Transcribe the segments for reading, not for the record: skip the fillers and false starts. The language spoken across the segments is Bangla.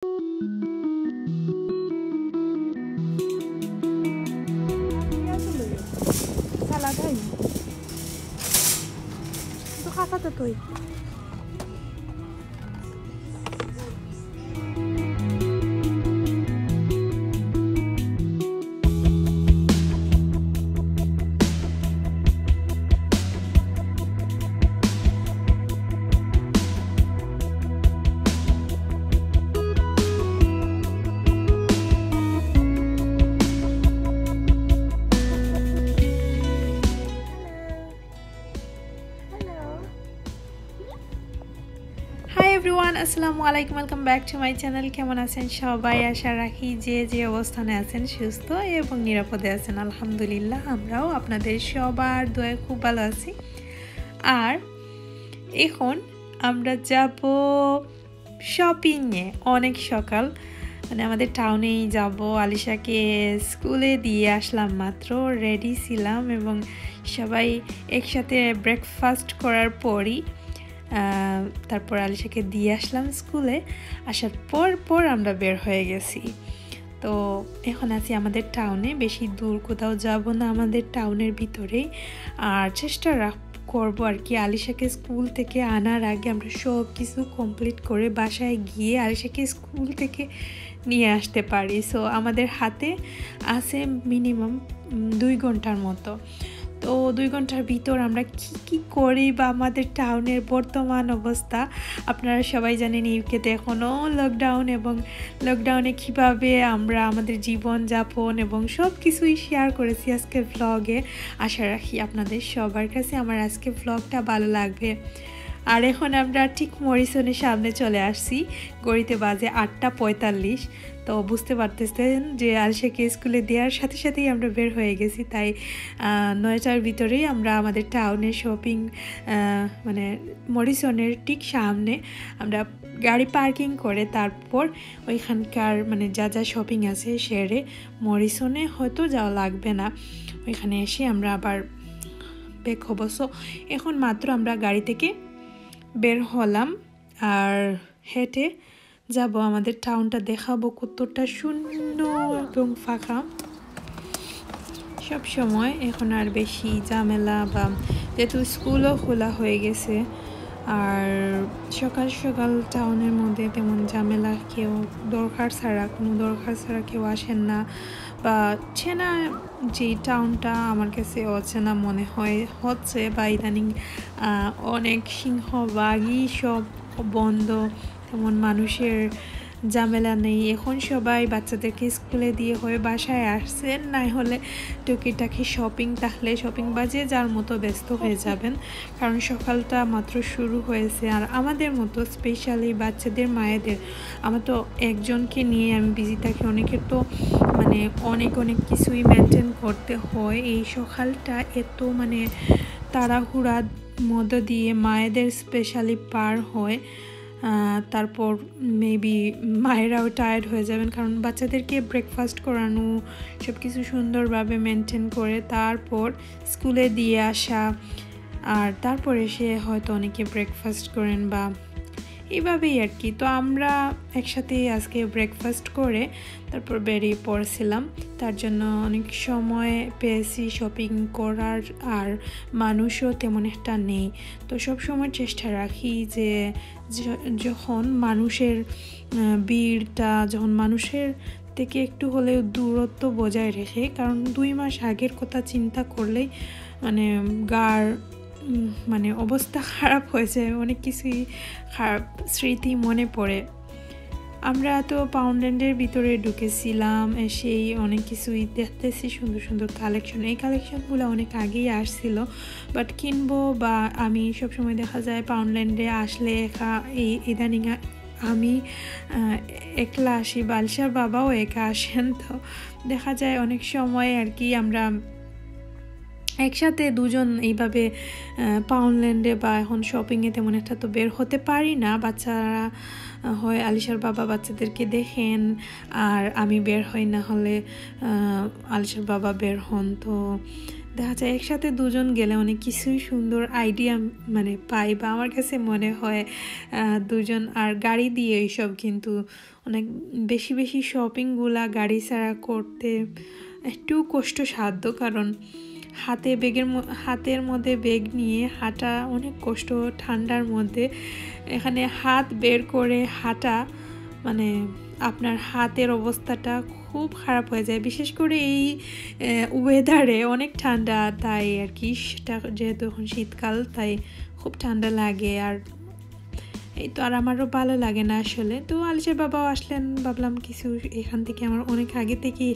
Salad hay. Ito kakatatoy. Hi everyone, assalamu alaikum, welcome back to my channel. কেমন আছেন সবাই? আশা রাখি যে অবস্থানে আছেন সুস্থ এবং নিরাপদে আছেন। আলহামদুলিল্লাহ আমরাও আপনাদের সবার দোয়ায় খুব ভালো আছি। আর এখন আমরা যাব শপিং এ। অনেক সকাল, মানে আমাদের টাউনেই যাব। আলিশাকে স্কুলে দিয়ে আসলাম, মাত্র রেডি ছিলাম এবং সবাই একসাথে ব্রেকফাস্ট করার পরই তারপর আলিশাকে দিয়ে আসলাম স্কুলে। আসার পর আমরা বের হয়ে গেছি। তো এখন আছি আমাদের টাউনে, বেশি দূর কোথাও যাব না, আমাদের টাউনের ভিতরেই। আর চেষ্টা করবো আর কি আলিশাকে স্কুল থেকে আনার আগে আমরা সব কিছু কমপ্লিট করে বাসায় গিয়ে আলিশাকে স্কুল থেকে নিয়ে আসতে পারি। সো আমাদের হাতে আছে মিনিমাম 2 ঘন্টার মতো। তো 2 ঘন্টার ভিতর আমরা কি করি বা আমাদের টাউনের বর্তমান অবস্থা আপনারা সবাই জানেন। ইউকেতে এখনও লকডাউন, এবং লকডাউনে কীভাবে আমরা আমাদের জীবনযাপন এবং সব কিছুই শেয়ার করেছি আজকে ভ্লগে। আশা রাখি আপনাদের সবার কাছে আমার আজকে ভ্লগটা ভালো লাগবে। আর এখন আমরা ঠিক মরিসনের সামনে চলে আসছি, গড়িতে বাজে 8:45। তো বুঝতে পারতেছেন যে আলিশাকে স্কুলে দেওয়ার সাথে সাথেই আমরা বের হয়ে গেছি। তাই 9টার ভিতরেই আমরা আমাদের টাউনের শপিং, মানে মরিসনের ঠিক সামনে আমরা গাড়ি পার্কিং করে তারপর ওইখানকার মানে যা শপিং আছে সেরে মরিসনে হয়তো যাওয়া লাগবে না, ওইখানে এসে আমরা আবার ব্যাক হবো। সো এখন মাত্র আমরা গাড়ি থেকে বের হলাম আর হেঁটে যাব আমাদের টাউনটা, দেখাবো কতটা সুন্দর এবং ফাঁকা। সব সময় এখন আর বেশি ঝামেলা, বা যেহেতু স্কুলও খোলা হয়ে গেছে আর সকাল সকাল টাউনের মধ্যে তেমন ঝামেলা কেউ কোনো দরকার ছাড়া কেউ আসেন না, বা চেনা যে টাউনটা আমার কাছে অচেনা মনে হচ্ছে, বা ইদানিং অনেক সিংহবাগই সব বন্ধ, তেমন মানুষের ঝামেলা নেই। এখন সবাই বাচ্চাদেরকে স্কুলে দিয়ে হয়ে বাসায় আসছেন, না হলে টুকিটাকি শপিং থাকলে শপিং বাজে যার মতো ব্যস্ত হয়ে যাবেন, কারণ সকালটা মাত্র শুরু হয়েছে। আর আমাদের মতো স্পেশালি বাচ্চাদের মায়েদের, আমার তো একজনকে নিয়ে আমি বিজি থাকি, অনেকের তো মানে অনেক কিছুই মেনটেন করতে হয়। এই সকালটা এত মানে তাড়াহুড়ার মধ্য দিয়ে মায়েদের স্পেশালি পার হয়। তারপর মেবি মায়েরাও টায়ার্ড হয়ে যাবেন, কারণ বাচ্চাদেরকে ব্রেকফাস্ট করানো, সব কিছু সুন্দরভাবে মেনটেন করে তারপর স্কুলে দিয়ে আসা, আর তারপর এসে হয়তো অনেকে ব্রেকফাস্ট করেন বা এইভাবেই আর কি। তো আমরা একসাথে আজকে ব্রেকফাস্ট করে তারপর বেরিয়ে পড়ছিলাম, তার জন্য অনেক সময় পেয়েছি শপিং করার, আর মানুষও তেমন একটা নেই। তো সব সময় চেষ্টা রাখি যে যখন মানুষের ভিড়টা, যখন মানুষের থেকে একটু হলেও দূরত্ব বজায় রেখে, কারণ 2 মাস আগের কথা চিন্তা করলেই মানে মানে অবস্থা খারাপ হয়েছে, অনেক কিছুই খারাপ স্মৃতি মনে পড়ে। আমরা তো পাউন্ডল্যান্ডের ভিতরে ঢুকেছিলাম, এসেই অনেক কিছুই দেখতেছি, সুন্দর কালেকশন। এই কালেকশনগুলো অনেক আগেই আসছিল, বাট কিনবো বা আমি সবসময় দেখা যায় পাউন্ডল্যান্ডে আসলে ইদানিং আমি একলা আসি, বালিশার বাবাও একা আসেন। তো দেখা যায় অনেক সময় আর কি আমরা একসাথে দুজন এইভাবে পাউন্ডল্যান্ডে বা এখন শপিংয়ে তেমন একটা তো বের হতে পারি না। বাচ্চারা হয় আলিশার বাবা বাচ্চাদেরকে দেখেন আর আমি বের হই, না হলে আলিশার বাবা বের হন। তো দেখা যায় একসাথে দুজন গেলে অনেক কিছুই সুন্দর আইডিয়া মানে পাই, বা আমার কাছে মনে হয় দুজন আর গাড়ি দিয়ে এইসব কিন্তু অনেক বেশি বেশি শপিংগুলা গাড়ি ছাড়া করতে একটু কষ্টসাধ্য, কারণ হাতের মধ্যে ব্যাগ নিয়ে হাঁটা অনেক কষ্ট ঠান্ডার মধ্যে। এখানে হাত বের করে হাঁটা মানে আপনার হাতের অবস্থাটা খুব খারাপ হয়ে যায়, বিশেষ করে এই ওয়েদারে অনেক ঠান্ডা, তাই আর কি সেটা যেহেতু এখন শীতকাল তাই খুব ঠান্ডা লাগে। আর এই তো আর আমারও ভালো লাগে না আসলে। তো আলিশের বাবাও আসলেন, ভাবলাম কিছু এখান থেকে আমার অনেক আগে থেকে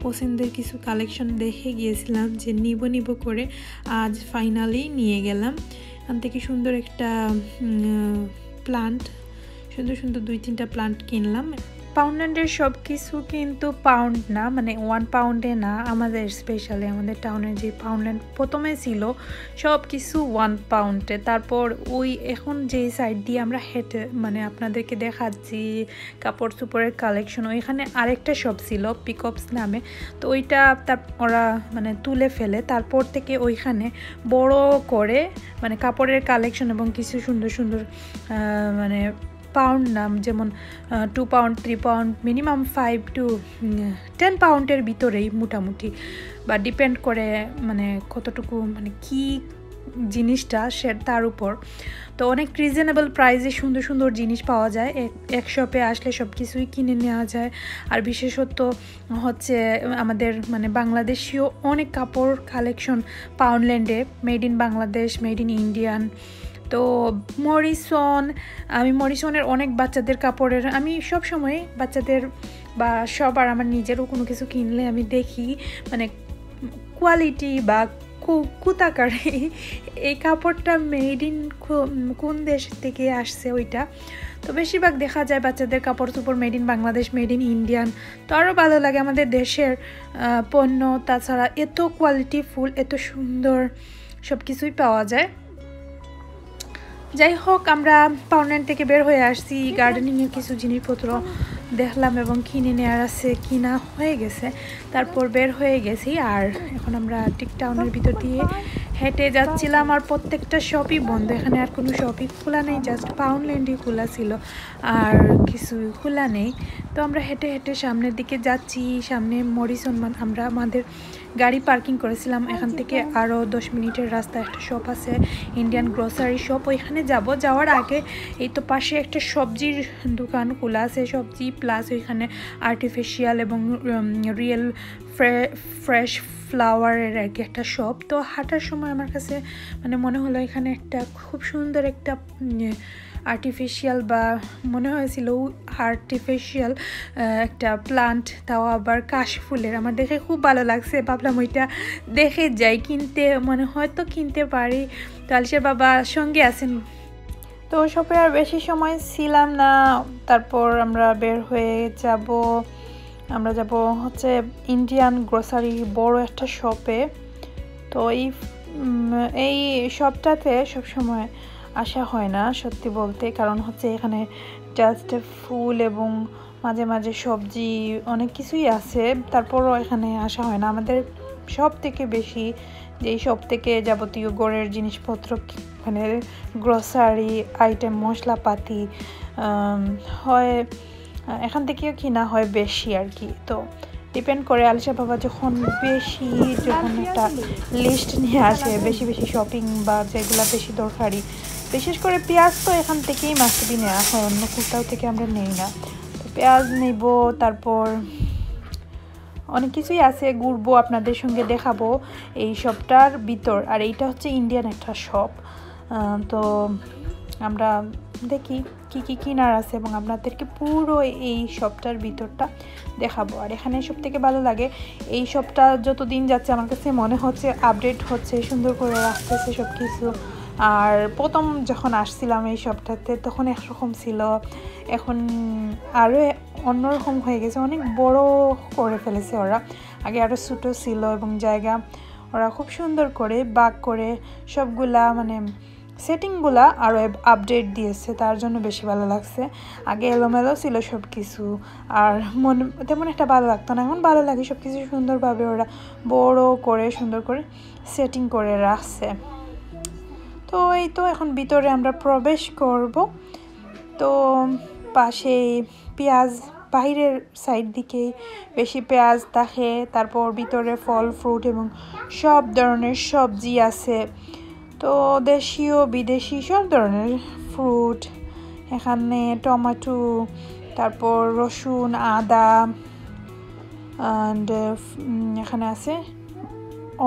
পছন্দের কিছু কালেকশন দেখে গিয়েছিলাম যে নিব করে, আজ ফাইনালি নিয়ে গেলাম। এখান থেকে সুন্দর একটা প্লান্ট, সুন্দর 2-3টা প্লান্ট কিনলাম। পাউন্ডল্যান্ডের সব কিছু কিন্তু পাউন্ড না, মানে 1 পাউন্ডে না, আমাদের স্পেশালি আমাদের টাউনের যে পাউন্ডল্যান্ড প্রথমে ছিল সব কিছু 1 পাউন্ডে। তারপর ওই এখন যে সাইড দিয়ে আমরা হেঁটে মানে আপনাদেরকে দেখাচ্ছি কাপড় চোপড়ের কালেকশন, ওইখানে আরেকটা শপ ছিল পিকঅপস নামে, তো ওইটা ওরা মানে তুলে ফেলে, তারপর থেকে ওইখানে বড় করে মানে কাপড়ের কালেকশন এবং কিছু সুন্দর মানে পাউন্ড নাম, যেমন 2 পাউন্ড 3 পাউন্ড মিনিমাম 5 to 10 পাউন্ডের ভিতরেই মোটামুটি, বা ডিপেন্ড করে মানে কতটুকু মানে কি জিনিসটা সে তার উপর। তো অনেক রিজনেবল প্রাইসে সুন্দর জিনিস পাওয়া যায়, এক শপে আসলে সব কিছুই কিনে নেওয়া যায়। আর বিশেষত হচ্ছে আমাদের মানে বাংলাদেশীয় অনেক কাপড় কালেকশন পাউন্ডল্যান্ডে, made in Bangladesh, made in Indian. তো আমি মরিসনের অনেক বাচ্চাদের কাপড়ের, আমি সব সময় বাচ্চাদের বা সবার আমার নিজেরও কোনো কিছু কিনলে আমি দেখি মানে কোয়ালিটি বা কুতাকারে এই কাপড়টা মেড ইন কোন দেশ থেকে আসছে ওইটা। তো বেশিরভাগ দেখা যায় বাচ্চাদের কাপড় চোপড় made in Bangladesh, made in Indian. তো আরও ভালো লাগে আমাদের দেশের পণ্য, তাছাড়া এত কোয়ালিটিফুল, এত সুন্দর সব কিছুই পাওয়া যায়। যাই হোক, আমরা পাউন্ডল্যান্ড থেকে বের হয়ে আসছি, গার্ডেনিংয়ের কিছু জিনিসপত্র দেখলাম এবং কিনে নেওয়ার আছে, কিনা হয়ে গেছে, তারপর বের হয়ে গেছি। আর এখন আমরা টিক টাউনের ভিতর দিয়ে হেঁটে যাচ্ছিলাম, আর প্রত্যেকটা শপই বন্ধ, এখানে আর কোনো শপই খোলা নেই, জাস্ট পাউন্ডল্যান্ডই খোলা ছিল, আর কিছু খোলা নেই। তো আমরা হেঁটে সামনের দিকে যাচ্ছি, সামনে মরিসন আমরা আমাদের গাড়ি পার্কিং করেছিলাম, এখান থেকে আরও 10 মিনিটের রাস্তা একটা শপ আছে ইন্ডিয়ান গ্রোসারি শপ, ওইখানে যাওয়ার আগে এই তো পাশে একটা সবজির দোকান খোলা আছে, সবজি প্লাস ওইখানে আর্টিফিশিয়াল এবং রিয়েল ফ্রেশ ফ্লাওয়ারের আর কি একটা শপ। তো হাঁটার সময় আমার কাছে মানে মনে হলো এখানে একটা খুব সুন্দর একটা আর্টিফিশিয়াল বা মনে হয়েছিল আর্টিফিশিয়াল একটা প্লান্ট, তাও আবার কাশফুলের, আমার দেখে খুব ভালো লাগছে, ভাবলাম ওইটা দেখে যাই, কিনতে মানে হয়তো কিনতে পারি। তো আলিশের বাবা সঙ্গে আছেন, তো শপে আর বেশি সময় ছিলাম না, তারপর আমরা বের হয়ে আমরা যাব হচ্ছে ইন্ডিয়ান গ্রোসারি বড় একটা শপে। তো এই শপটাতে সবসময় আসা হয় না সত্যি বলতে, কারণ হচ্ছে এখানে জাস্ট ফুল এবং মাঝে সবজি অনেক কিছুই আছে, তারপরও এখানে আসা হয় না। আমাদের সব থেকে বেশি যেই সব থেকে যাবতীয় গড়ের জিনিসপত্র মানে গ্রোসারি আইটেম মশলাপাতি হয় এখান থেকেও কিনা হয় বেশি আর কি। তো ডিপেন্ড করে আলিশা বাবা যখন একটা লিস্ট নিয়ে আসে বেশি শপিং বা যেগুলো বেশি দরকারি, বিশেষ করে পেঁয়াজ তো এখান থেকেই মাস্টবি নেওয়া হয়, অন্য কোথাও থেকে আমরা নেই না। তো পেঁয়াজ নেব, তারপর অনেক কিছুই আছে, ঘুরবো, আপনাদের সঙ্গে দেখাবো এই শপটার ভিতর। আর এইটা হচ্ছে ইন্ডিয়ান একটা শপ, তো আমরা দেখি কি কিনার আছে এবং আপনাদেরকে পুরো এই শপটার ভিতরটা দেখাবো। আর এখানে সব থেকে ভালো লাগে এই শপটা যত দিন যাচ্ছে আমার কাছে মনে হচ্ছে আপডেট হচ্ছে, সুন্দর করে রাখতেছে সব কিছু। আর প্রথম যখন আসছিলাম এই শপটাতে তখন একরকম ছিল, এখন আরও অন্যরকম হয়ে গেছে, অনেক বড় করে ফেলেছে ওরা, আগে আরও ছোটো ছিল এবং জায়গা ওরা খুব সুন্দর করে বাগ করে সবগুলা মানে সেটিংগুলা আরও আপডেট দিয়েছে, তার জন্য বেশি ভালো লাগছে। আগে এলোমেলো ছিল সব কিছু, আর তেমন একটা ভালো লাগতো না, এখন ভালো লাগে, সব কিছু সুন্দরভাবে ওরা বড় করে সুন্দর করে সেটিং করে রাখছে। তো এই তো এখন ভিতরে আমরা প্রবেশ করব। তো পাশে পেঁয়াজ বাইরের সাইড দিকে বেশি পেঁয়াজ থাকে, তারপর ভিতরে ফল ফ্রুট এবং সব ধরনের সবজি আছে। তো দেশীয় বিদেশি সব ধরনের ফ্রুট এখানে, টমেটো, তারপর রসুন, আদা, অ্যান্ড এখানে আছে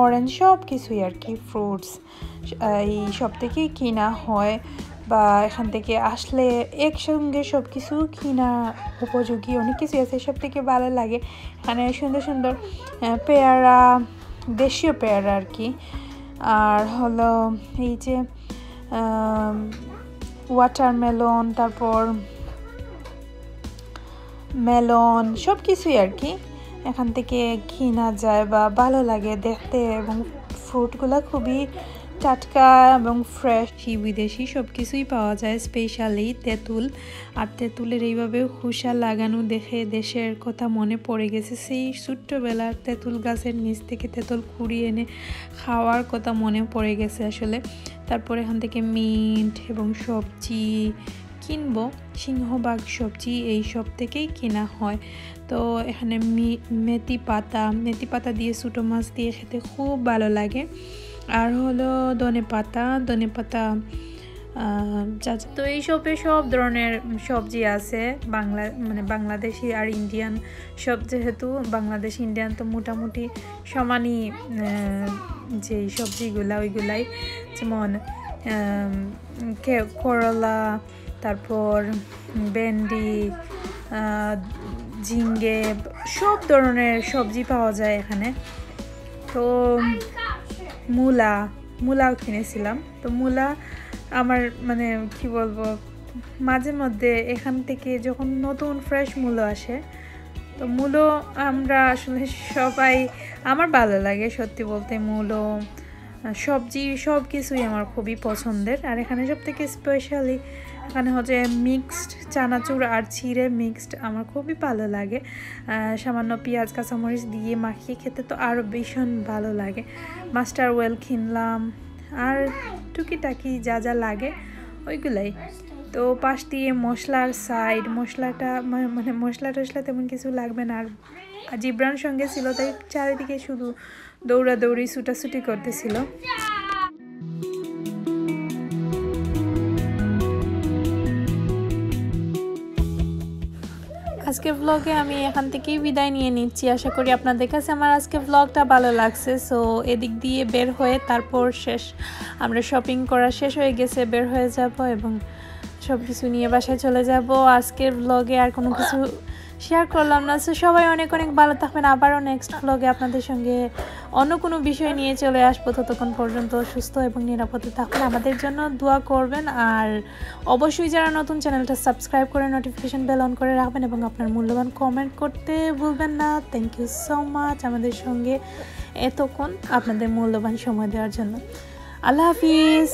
অরেঞ্জ, সব কিছুই আর কি ফ্রুটস এই সব থেকেই কিনা হয়, বা এখান থেকে আসলে একসঙ্গে সব কিছু কিনা উপযোগী অনেক কিছু আছে, সব থেকে ভালো লাগে। এখানে সুন্দর সুন্দর পেয়ারা, দেশীয় পেয়ারা আর কি, আর হলো এই যে ওয়াটারমেলন, তারপর মেলন, সব কিছুই আর কি এখান থেকে কিনা যায় বা ভালো লাগে দেখতে, এবং ফ্রুটগুলো খুবই টাটকা এবং ফ্রেশ। বিদেশি সব কিছুই পাওয়া যায়, স্পেশালি তেঁতুল। আর তেঁতুলের এইভাবে খোসা লাগানো দেখে দেশের কথা মনে পড়ে গেছে, সেই ছোট্টবেলার তেঁতুল গাছের নিচ থেকে তেঁতুল কুড়িয়ে এনে খাওয়ার কথা মনে পড়ে গেছে আসলে। তারপর এখান থেকে মিন্ট এবং সবজি কিনবো, সিংহভাগ সবজি এই সব থেকেই কেনা হয়। তো এখানে মেথি পাতা দিয়ে ছোটো মাছ দিয়ে খেতে খুব ভালো লাগে। আর হলো ধনে পাতা, তো এই শপে সব ধরনের সবজি আছে, বাংলাদেশি আর ইন্ডিয়ান সব, যেহেতু বাংলাদেশ ইন্ডিয়ান তো মোটামুটি সমানই, যে সবজিগুলা ওইগুলাই, যেমন করলা, তারপর ভেন্ডি, ঝিঙ্গে, সব ধরনের সবজি পাওয়া যায় এখানে। তো মূলাও কিনেছিলাম। তো মূলা আমার কি বলবো, মাঝে মধ্যে এখান থেকে যখন নতুন ফ্রেশ মূলো আসে, তো মূলো আমরা আসলে সবাই, আমার ভালো লাগে সত্যি বলতে, মূলো সবজি সব কিছুই আমার খুবই পছন্দের। আর এখানে সব থেকে স্পেশালি এখানে হচ্ছে মিক্সড চানাচুর আর চিড়ে মিক্সড আমার খুবই ভালো লাগে, সামান্য পেঁয়াজ কাঁচামরিচ দিয়ে মাখিয়ে খেতে তো আরও ভীষণ ভালো লাগে। মাস্টার ওয়েল কিনলাম, আর টুকিটাকি যা যা লাগে ওইগুলাই। তো পাশ দিয়ে মশলার সাইড, মশলা টশলা তেমন কিছু লাগবে না, আর জিব্রান সঙ্গে ছিল, তাই চারিদিকে শুধু দৌড়াদৌড়ি ছুটাছুটি করতেছিল। আজকের ব্লগে আমি এখান থেকেই বিদায় নিয়ে নিচ্ছি। আশা করি আপনাদের কাছে আমার আজকে ব্লগটা ভালো লাগছে। সো এদিক দিয়ে বের হয়ে তারপর আমরা শপিং করা শেষ হয়ে গেছে, বের হয়ে যাব এবং সব কিছু নিয়ে বাসায় চলে যাব। আজকের ব্লগে আর কোনো কিছু শেয়ার করলাম না। সো সবাই অনেক অনেক ভালো থাকবেন। আবারও নেক্সট ব্লগে আপনাদের সঙ্গে অন্য কোনো বিষয় নিয়ে চলে আসবো। ততক্ষণ পর্যন্ত সুস্থ এবং নিরাপদে থাকবেন, আমাদের জন্য দোয়া করবেন। আর অবশ্যই যারা নতুন, চ্যানেলটা সাবস্ক্রাইব করে নোটিফিকেশন বেল অন করে রাখবেন এবং আপনার মূল্যবান কমেন্ট করতে ভুলবেন না। থ্যাংক ইউ সো মাচ আমাদের সঙ্গে এতক্ষণ আপনাদের মূল্যবান সময় দেওয়ার জন্য। আল্লাহ হাফিজ।